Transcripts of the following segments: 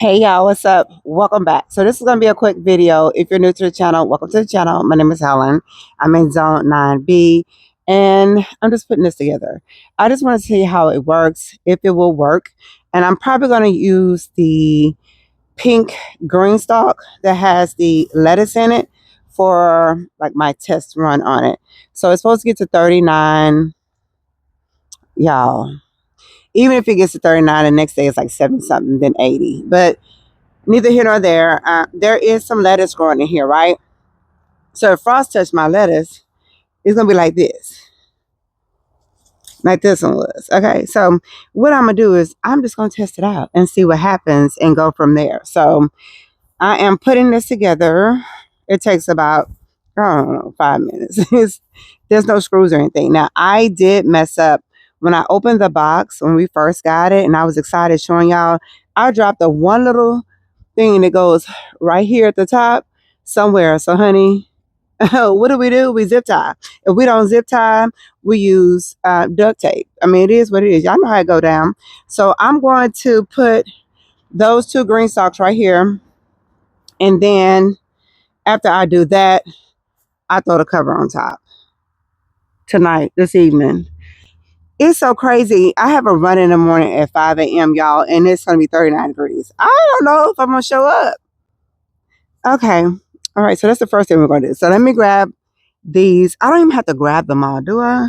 Hey y'all, what's up? Welcome back. So this is going to be a quick video. If you're new to the channel, welcome to the channel. My name is Helen. I'm in zone 9B and I'm just putting this together. I just want to see how it works, if it will work. And I'm probably going to use the pink green stalk that has the lettuce in it for like my test run on it. So it's supposed to get to 39, y'all. Even if it gets to 39, the next day it's like 70 something, then 80. But neither here nor there. There is some lettuce growing in here, right? So if frost touched my lettuce, it's gonna be like this one was. Okay, so what I'm gonna do is I'm just gonna test it out and see what happens and go from there. So I am putting this together. It takes about, I don't know, 5 minutes. There's no screws or anything. Now I did mess up when I opened the box when we first got it, and I was excited showing y'all. I dropped the one little thing that goes right here at the top somewhere. So, honey, what do? We zip tie. If we don't zip tie, we use duct tape. I mean, it is what it is. Y'all know how it go down. So I'm going to put those two green stalks right here. And then after I do that, I throw the cover on top tonight, this evening. It's so crazy. I have a run in the morning at 5 a.m., y'all, and it's going to be 39 degrees. I don't know if I'm going to show up. Okay. All right. So that's the first thing we're going to do. So let me grab these. I don't even have to grab them all, do I?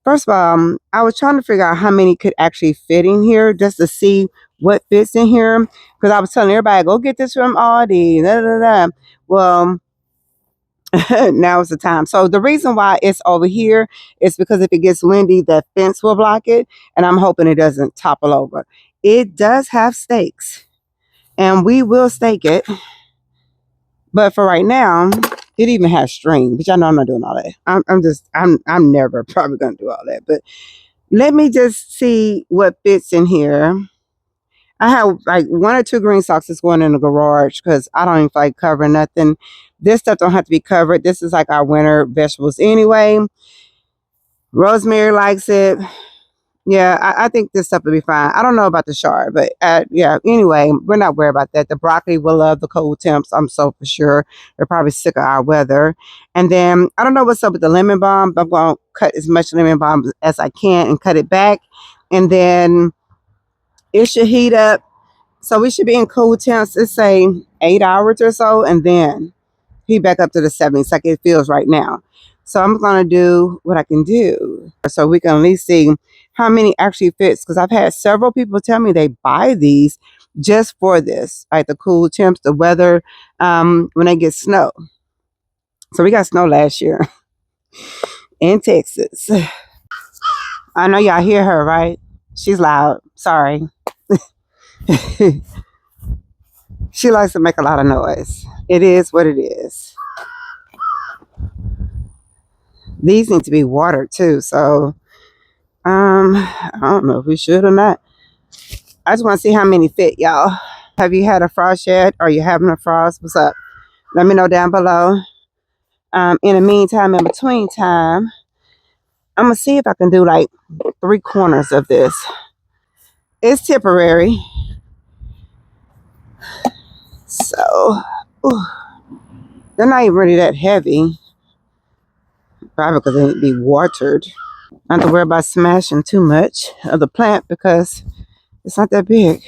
First of all, I was trying to figure out how many could actually fit in here just to see what fits in here. Because I was telling everybody, go get this from Aldi. Da, da, da. Well, now is the time. So the reason why it's over here is because if it gets windy, the fence will block it. And I'm hoping it doesn't topple over. It does have stakes. And we will stake it. But for right now, it even has string, which I know I'm not doing all that. I'm never probably gonna do all that. But let me just see what fits in here. I have like one or two green socks that's going in the garage because I don't even feel like covering nothing. This stuff don't have to be covered. This is like our winter vegetables anyway. Rosemary likes it. Yeah, I think this stuff will be fine. I don't know about the chard, but yeah, anyway, we're not worried about that. The broccoli will love the cold temps, I'm so for sure. They're probably sick of our weather. And then, I don't know what's up with the lemon balm, but I'm going to cut as much lemon balm as I can and cut it back. And then it should heat up. So we should be in cold temps, let's say 8 hours or so, and then heat back up to the 70s like it feels right now. So I'm going to do what I can do so we can at least see how many actually fits. Because I've had several people tell me they buy these just for this, like the cool temps, the weather, when they get snow. So we got snow last year in Texas. I know y'all hear her, right? She's loud. Sorry. She likes to make a lot of noise. It is what it is. These need to be watered too, so I don't know if we should or not. I just want to see how many fit, y'all. Have you had a frost yet? Are you having a frost? What's up? Let me know down below. In the meantime, in between time, I'm gonna see if I can do like 3/4 of this. It's temporary, so ooh, they're not even really that heavy. Probably because they need to be watered. Not to worry about smashing too much of the plant because it's not that big.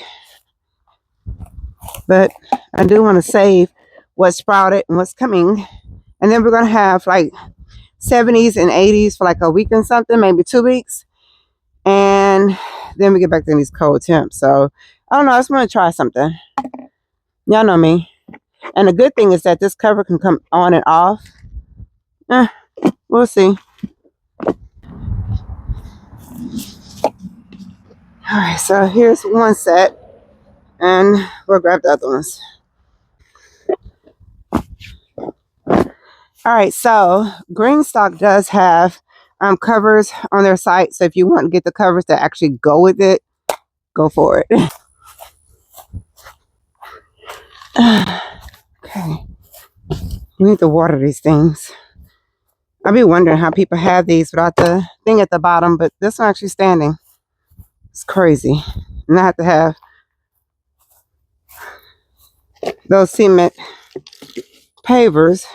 But I do want to save what's sprouted and what's coming. And then we're going to have like 70s and 80s for like a week and something, maybe 2 weeks. And then we get back to these cold temps. So I don't know. I just want to try something. Y'all know me. And the good thing is that this cover can come on and off. We'll see. All right, so here's one set. And we'll grab the other ones. All right, so Greenstock does have covers on their site. So if you want to get the covers that actually go with it, go for it. Okay. We need to water these things. I'll be wondering how people have these without the thing at the bottom, but this one actually standing. It's crazy. And I have to have those cement pavers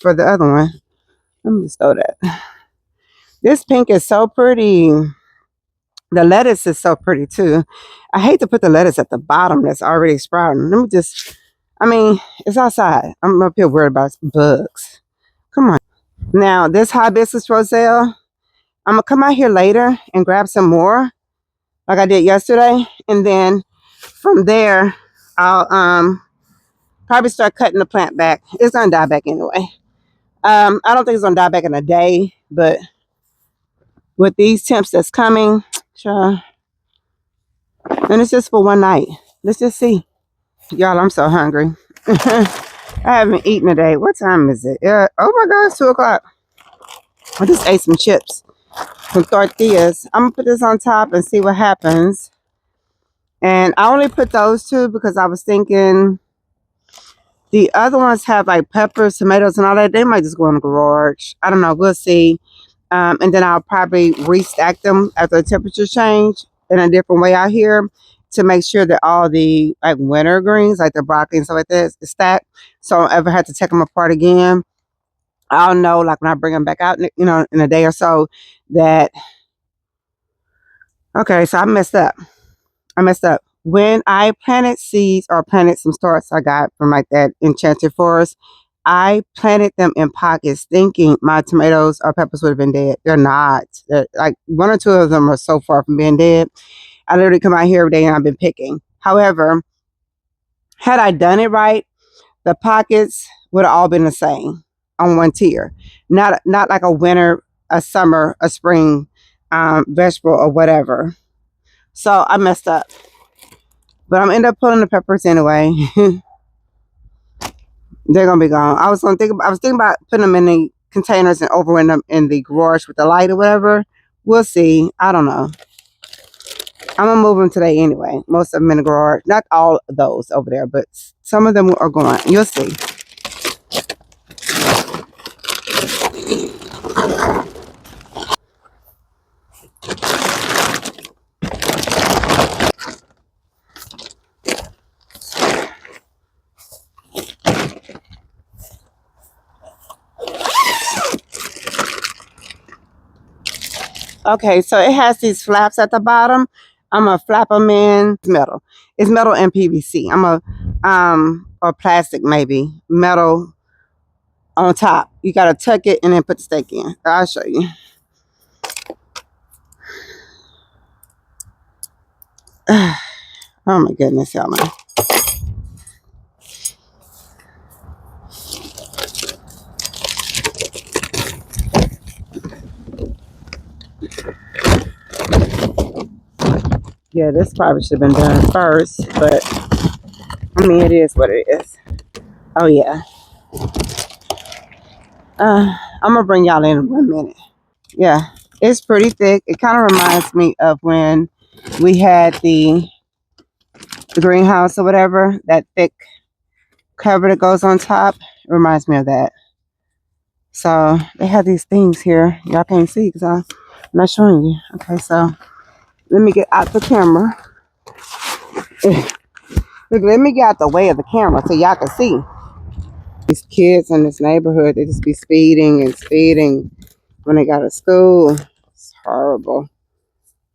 for the other one. Let me just throw that. This pink is so pretty. The lettuce is so pretty too. I hate to put the lettuce at the bottom that's already sprouting. Let me just, I mean, it's outside. I'm up here worried about bugs. Come on. Now, this hibiscus roselle, I'm going to come out here later and grab some more like I did yesterday. And then from there, I'll probably start cutting the plant back. It's going to die back anyway. I don't think it's going to die back in a day, but with these temps that's coming, sure. And it's just for one night. Let's just see. Y'all, I'm so hungry. I haven't eaten today. What time is it? Oh my God, it's 2 o'clock. I just ate some chips, some tortillas. I'm going to put this on top and see what happens. And I only put those two because I was thinking the other ones have like peppers, tomatoes, and all that. They might just go in the garage. I don't know. We'll see. And then I'll probably restack them after the temperature change in a different way out here to make sure that all the like winter greens, like the broccoli and stuff like that, is stacked. So I don't ever have to take them apart again. I'll know like when I bring them back out, in a day or so that, okay, so I messed up. When I planted seeds or planted some starts I got from like that enchanted forest, I planted them in pockets thinking my tomatoes or peppers would have been dead. They're not. Like one or two of them are so far from being dead. I literally come out here every day and I've been picking. However, had I done it right, the pockets would have all been the same on one tier. Not like a winter, a summer, a spring vegetable or whatever. So I messed up. But I'm end up pulling the peppers anyway. They're gonna be gone. I was thinking about putting them in the containers and overwintering them in the garage with the light or whatever. We'll see. I don't know. I'm gonna move them today anyway. Most of them in the garage. Not all of those over there, but some of them are going. You'll see. Okay, so it has these flaps at the bottom. I'm gonna flap them in. It's metal. It's metal and PVC. Or plastic maybe. Metal on top. You gotta tuck it and then put the stake in. I'll show you. Oh my goodness, y'all. Yeah, this probably should have been done first, but I mean, it is what it is. Oh yeah. I'm gonna bring y'all in 1 minute. Yeah, it's pretty thick. It kind of reminds me of when we had the greenhouse or whatever, that thick cover that goes on top. It reminds me of that. So they have these things here. Y'all can't see because I'm not showing you. Okay, so let me get out the camera. Look, let me get out the way of the camera so y'all can see. These kids in this neighborhood, they just be speeding and speeding when they got to school. It's horrible.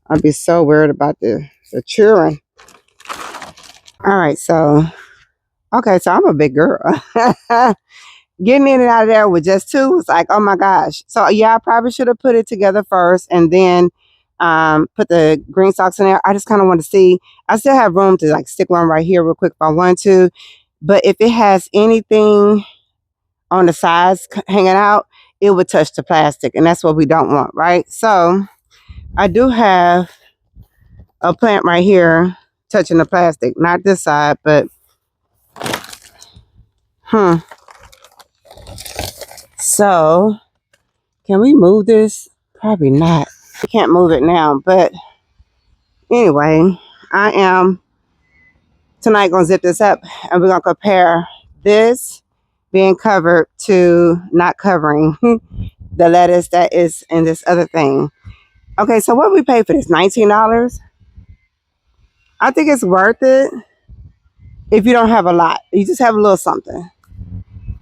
I'd be so worried about the children. All right, so, okay, so I'm a big girl. Getting in and out of there with just two was like, oh my gosh. So yeah, I probably should have put it together first and then put the green stalks in there. I just kind of want to see. I still have room to like stick one right here real quick if I want to. But if it has anything on the sides hanging out, it would touch the plastic. And that's what we don't want, right? So I do have a plant right here touching the plastic. Not this side, but so can we move this? Probably not. We can't move it now, but anyway, I am tonight gonna zip this up and we're gonna compare this being covered to not covering the lettuce that is in this other thing. Okay, so what we pay for this? $19? I think it's worth it. If you don't have a lot, you just have a little something.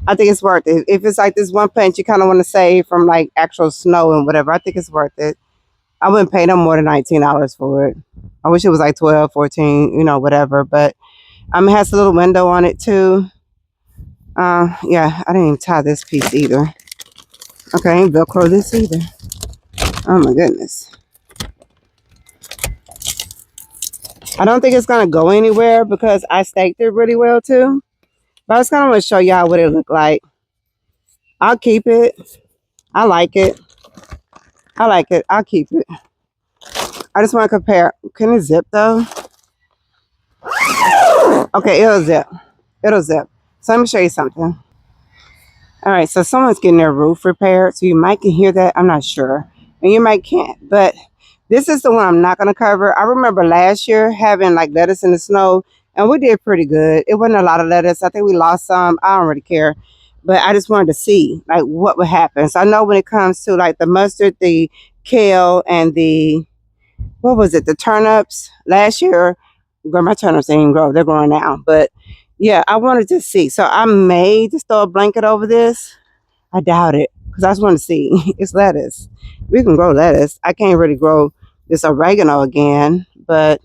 I think it's worth it. If it's like this one plant you kind of want to save from like actual snow and whatever, I think it's worth it. I wouldn't pay them more than $19 for it. I wish it was like 12, 14, you know, whatever. But it has a little window on it too. Yeah, I didn't even tie this piece either. Okay, I ain't Velcro this either. Oh my goodness. I don't think it's gonna go anywhere because I staked it really well too. But I just kind of want to show y'all what it looked like. I'll keep it. I like it. I like it. I'll keep it. I just want to compare. Can it zip though? Okay, it'll zip. It'll zip. So let me show you something. All right, so someone's getting their roof repaired, so you might can hear that. I'm not sure, and you might can't. But this is the one I'm not going to cover. I remember last year having like lettuce in the snow, and we did pretty good. It wasn't a lot of lettuce. I think we lost some. I don't really care, but I just wanted to see like what would happen. So I know when it comes to like the mustard, the kale, and the what was it, the turnips last year. Girl, my turnips didn't even grow. They're growing now, but yeah, I wanted to see. So I may just throw a blanket over this. I doubt it because I just want to see. It's lettuce. We can grow lettuce. I can't really grow this oregano again, but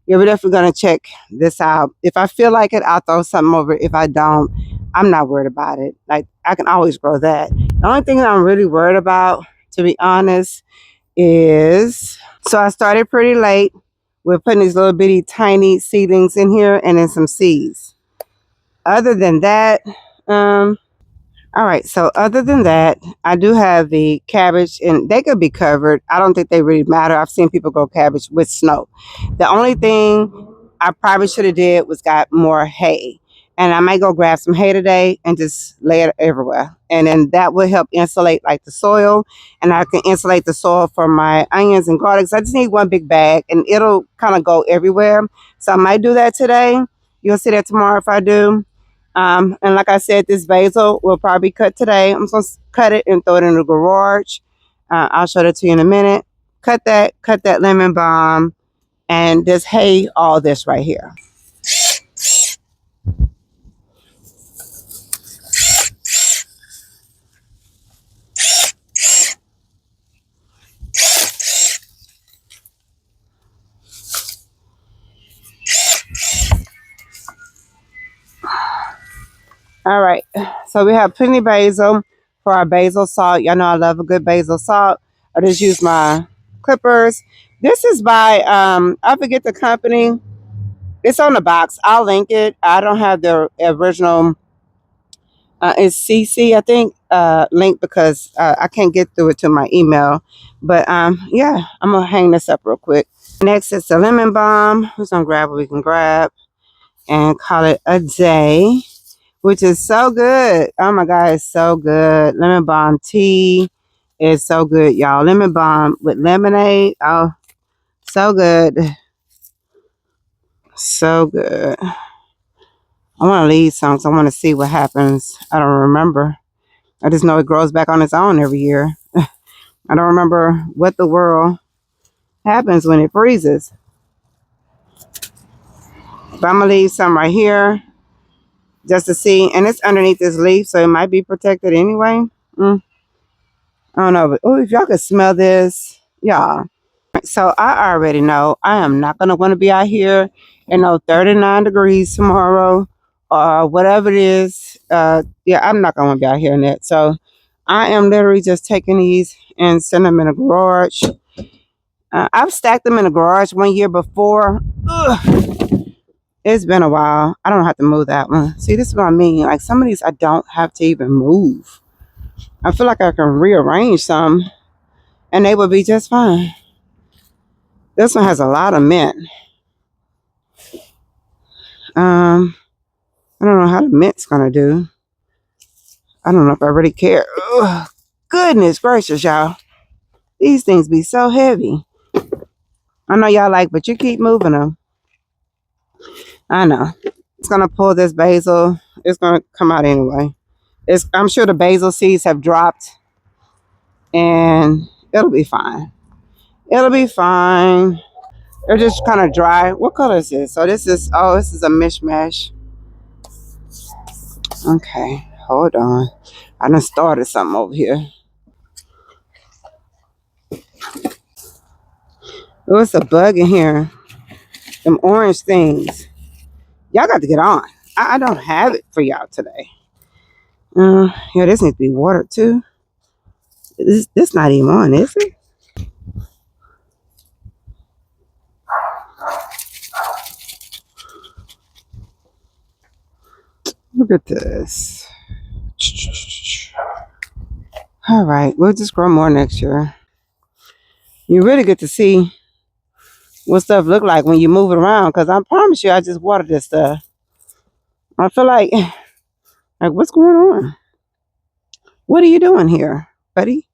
yeah, we're definitely going to check this out. If I feel like it, I'll throw something over it. If I don't, I'm not worried about it. Like, I can always grow that. The only thing that I'm really worried about, to be honest, is so I started pretty late. We're putting these little bitty tiny seedlings in here and then some seeds. Other than that, all right, so other than that, I do have the cabbage, and they could be covered. I don't think they really matter. I've seen people grow cabbage with snow. The only thing I probably should have did was got more hay. And I might go grab some hay today and just lay it everywhere. And then that will help insulate like the soil. And I can insulate the soil for my onions and garlics. I just need one big bag and it'll kind of go everywhere. So I might do that today. You'll see that tomorrow if I do. And like I said, this basil will probably be cut today. I'm just going to cut it and throw it in the garage. I'll show that to you in a minute. Cut that lemon balm, and just hay all this right here. All right, so we have plenty of basil for our basil salt. Y'all know I love a good basil salt. I just use my clippers. This is by, I forget the company. It's on the box. I'll link it. I don't have the original, it's CC, I think, link because I can't get through it to my email. But yeah, I'm going to hang this up real quick. Next is the lemon balm. We're going to grab what we can grab and call it a day, which is so good. Oh my God, it's so good. Lemon balm tea is so good, y'all. Lemon balm with lemonade. Oh, so good. So good. I want to leave some because I want to see what happens. I don't remember. I just know it grows back on its own every year. I don't remember what the world happens when it freezes. But I'm going to leave some right here just to see. And it's underneath this leaf, so it might be protected anyway. I don't know. But, oh, if y'all could smell this, y'all. So I already know I am not going to want to be out here in 39 degrees tomorrow or whatever it is. Yeah, I'm not going to want to be out here in that. So I am literally just taking these and sending them in the garage. I've stacked them in the garage one year before. Ugh. It's been a while. I don't have to move that one. See, this is what I mean. Like some of these I don't have to even move. I feel like I can rearrange some and they would be just fine. This one has a lot of mint. I don't know how the mint's gonna do. I don't know if I really care. Ugh. Goodness gracious, y'all. These things be so heavy. I know y'all like, but you keep moving them. I know. It's gonna pull this basil. It's gonna come out anyway. I'm sure the basil seeds have dropped and it'll be fine. It'll be fine. They're just kind of dry. What color is this? So this is, oh, this is a mishmash. Okay, hold on. I done started something over here. Oh, it's a bug in here. Them orange things. Y'all got to get on. I don't have it for y'all today. Yeah, this needs to be watered too. This not even on, is it? Look at this. All right, we'll just grow more next year. You really get to see what stuff look like when you move it around, because I promise you, I just watered this stuff. I feel like what's going on? What are you doing here, buddy?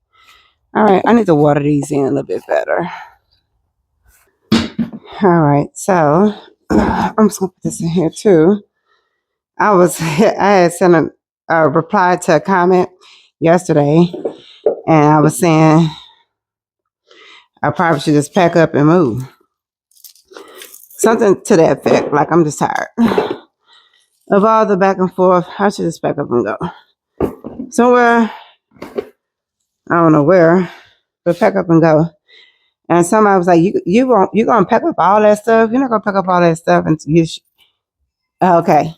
All right, I need to water these in a little bit better. All right, so I'm just gonna put this in here too. I had sent a reply to a comment yesterday, and I was saying I probably should just pack up and move. Something to that effect. Like, I'm just tired of all the back and forth. I should just pack up and go somewhere. I don't know where, but pack up and go. And somebody was like, you gonna pack up all that stuff? You're not gonna pack up all that stuff and okay.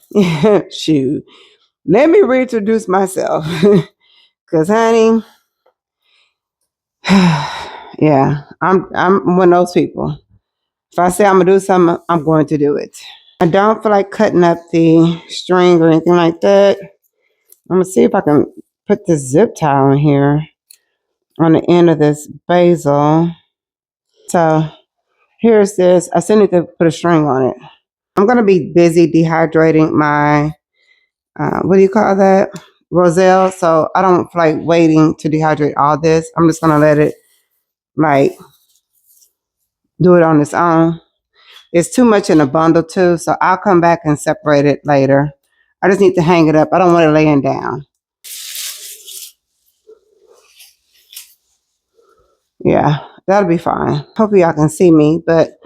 Shoot. Let me reintroduce myself. Cause honey, yeah, I'm one of those people. If I say I'm gonna do something, I'm going to do it. I don't feel like cutting up the string or anything like that. I'm gonna see if I can put this zip tie in here on the end of this basil. So here's this. I still need to put a string on it. I'm gonna be busy dehydrating my what do you call that? Roselle. So I don't feel like waiting to dehydrate all this. I'm just gonna let it like do it on its own. It's too much in a bundle too, so I'll come back and separate it later. I just need to hang it up. I don't want it laying down. Yeah, that'll be fine. Hopefully y'all can see me, but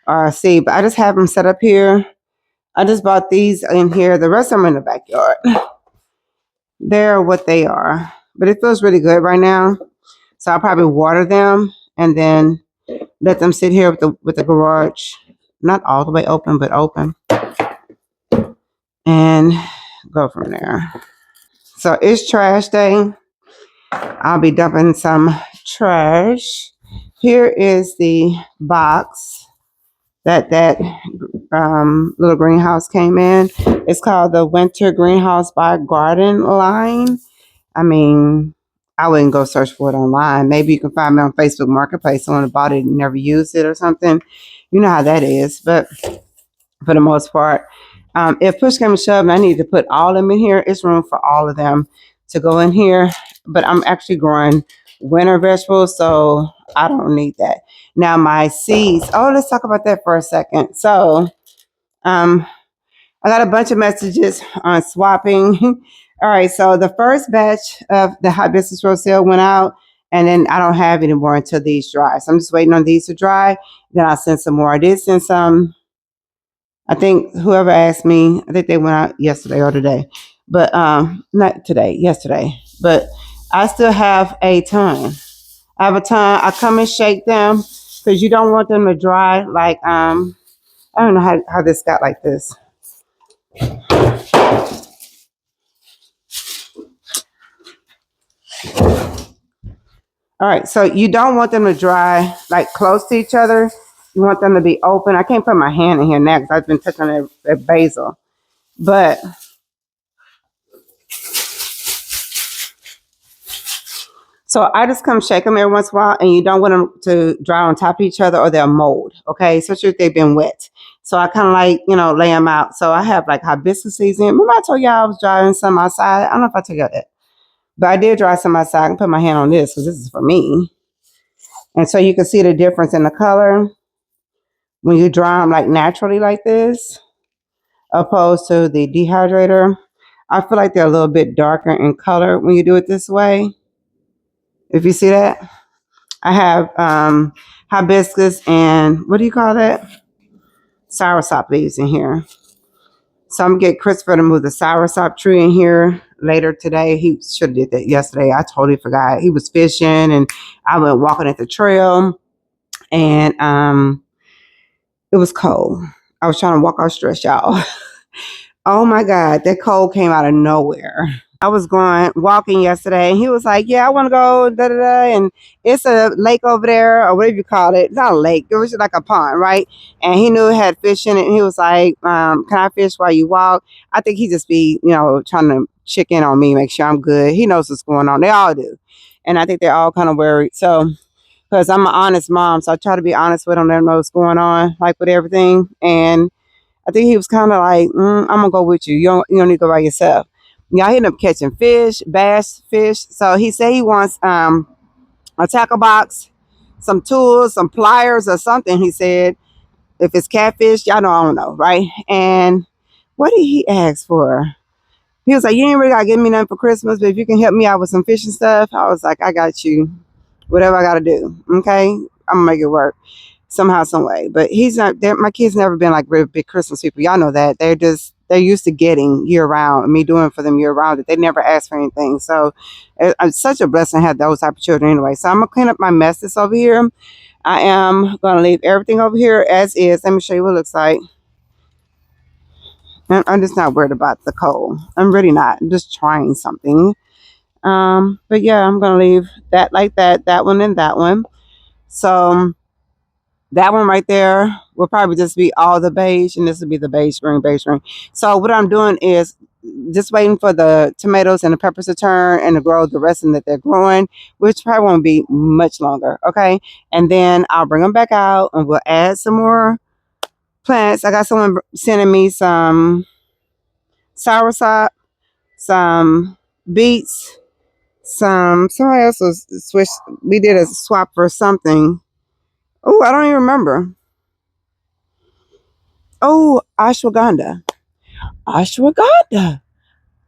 but I just have them set up here. I just bought these in here. The rest of them in the backyard. They're what they are, but it feels really good right now. So I'll probably water them and then let them sit here with the garage, not all the way open, but open, and go from there. So it's trash day. I'll be dumping some trash. Here is the box that little greenhouse came in. It's called the Winter Greenhouse by Garden line. I mean, I wouldn't go search for it online. Maybe you can find me on Facebook Marketplace. Someone bought it and never used it or something. You know how that is. But for the most part, if push came to shove and I need to put all of them in here, it's room for all of them to go in here. But I'm actually growing winter vegetables, so I don't need that. Now my seeds. Oh, let's talk about that for a second. So, I got a bunch of messages on swapping. All right, so the first batch of the hibiscus roselle went out, and then I don't have any more until these dry. So I'm just waiting on these to dry. Then I'll send some more. I did send some. I think whoever asked me, I think they went out yesterday or today, but not today, yesterday. But I still have a ton. I have a ton. I come and shake them because you don't want them to dry. Like I don't know how this got like this. All right, so you don't want them to dry like close to each other. You want them to be open. I can't put my hand in here now because I've been touching that basil. But so I just come shake them every once in a while, and you don't want them to dry on top of each other or they'll mold, okay? Especially if they've been wet. So I kind of like, lay them out. So I have like hibiscus seeds in. Remember I told y'all I was drying some outside? I don't know if I told y'all that. But I did dry some outside. I can put my hand on this because this is for me. And so you can see the difference in the color when you dry them like naturally like this, opposed to the dehydrator. I feel like they're a little bit darker in color when you do it this way. If you see that, I have hibiscus and what do you call that? Soursop leaves in here. So I'm gonna get Christopher to move the soursop tree in here later today. He should have did that yesterday. I totally forgot. He was fishing and I went walking at the trail and it was cold. I was trying to walk out stress, y'all. Oh my God, that cold came out of nowhere. I was going walking yesterday and he was like, yeah, I want to go da da da, and it's a lake over there or whatever you call it. It's not a lake, it was just like a pond, right? And he knew it had fish in it and he was like, can I fish while you walk? I think he just be, you know, trying to check in on me, make sure I'm good. He knows what's going on. They all do. And I think they're all kind of worried. So because I'm an honest mom, so I try to be honest with them, let them know what's going on, like with everything. And I think he was kind of like, I'm gonna go with you. You don't need to go by yourself. Y'all ended up catching fish, bass fish. So he said he wants a tackle box, some tools, some pliers or something. He said, if it's catfish, y'all know I don't know, right? And what did he ask for? He was like, you ain't really gotta give me nothing for Christmas, but if you can help me out with some fishing stuff, I was like, I got you. Whatever I gotta do, okay? I'm gonna make it work somehow, some way. But he's not there. My kids never been like really big Christmas people. Y'all know that. They're used to getting year round and me doing for them year round. That they never ask for anything. So it's such a blessing to have those type of children anyway. So I'm gonna clean up my messes over here. I am gonna leave everything over here as is. Let me show you what it looks like. I'm just not worried about the cold. I'm really not. I'm just trying something. But yeah, I'm gonna leave that like that, that one and that one. So that one right there will probably just be all the beige, and this will be the beige green, beige green. So what I'm doing is just waiting for the tomatoes and the peppers to turn and to grow the rest of them that they're growing, which probably won't be much longer, okay? And then I'll bring them back out and we'll add some more plants. I got someone sending me some soursop, some beets, somebody else was switch. We did a swap for something. Oh, I don't even remember. Oh, ashwagandha. Ashwagandha.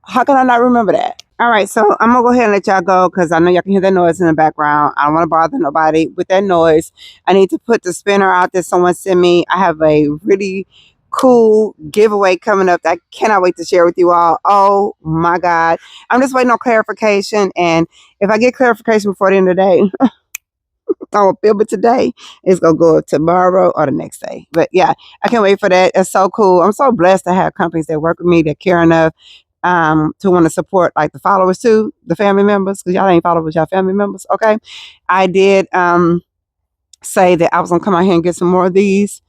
How can I not remember that? All right, so I'm gonna go ahead and let y'all go because I know y'all can hear that noise in the background. I don't want to bother nobody with that noise. I need to put the spinner out that someone sent me. I have a really cool giveaway coming up that I cannot wait to share with you all. Oh my God. I'm just waiting on clarification. And if I get clarification before the end of the day, I will film it today. It's gonna go up tomorrow or the next day. But yeah, I can't wait for that. It's so cool. I'm so blessed to have companies that work with me that care enough to want to support like the followers too, the family members, because y'all ain't followers, y'all family members. Okay. I did say that I was gonna come out here and get some more of these.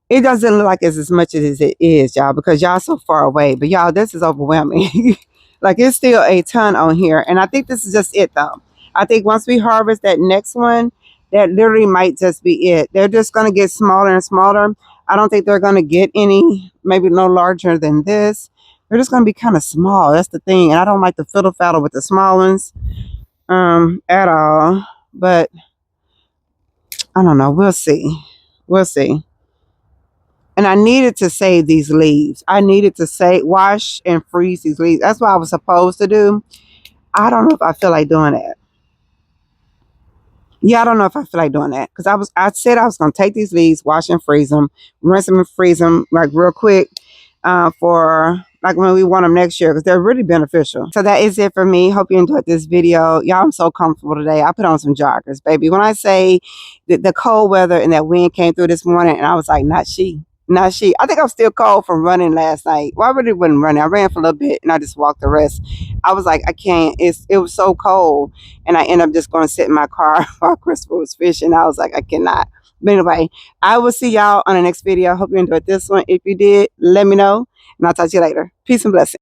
It doesn't look like it's as much as it is, y'all, because y'all so far away. But y'all, this is overwhelming. Like it's still a ton on here. And I think this is just it though. I think once we harvest that next one, that literally might just be it. They're just going to get smaller and smaller. I don't think they're going to get any, maybe no larger than this. They're just going to be kind of small. That's the thing. And I don't like the fiddle faddle with the small ones at all. But I don't know. We'll see. We'll see. And I needed to save these leaves. I needed to wash and freeze these leaves. That's what I was supposed to do. I don't know if I feel like doing that. Yeah, I don't know if I feel like doing that because I said I was gonna take these leaves, wash and freeze them, rinse them and freeze them like real quick for like when we want them next year because they're really beneficial. So that is it for me. Hope you enjoyed this video. Y'all, I'm so comfortable today. I put on some joggers, baby. When I say the cold weather and that wind came through this morning, and I was like, not she. Not she. I think I'm still cold from running last night. Well, I really wasn't running. I ran for a little bit and I just walked the rest. I was like, I can't. It was so cold. And I ended up just going to sit in my car while Christopher was fishing. I was like, I cannot. But anyway, I will see y'all on the next video. I hope you enjoyed this one. If you did, let me know. And I'll talk to you later. Peace and blessings.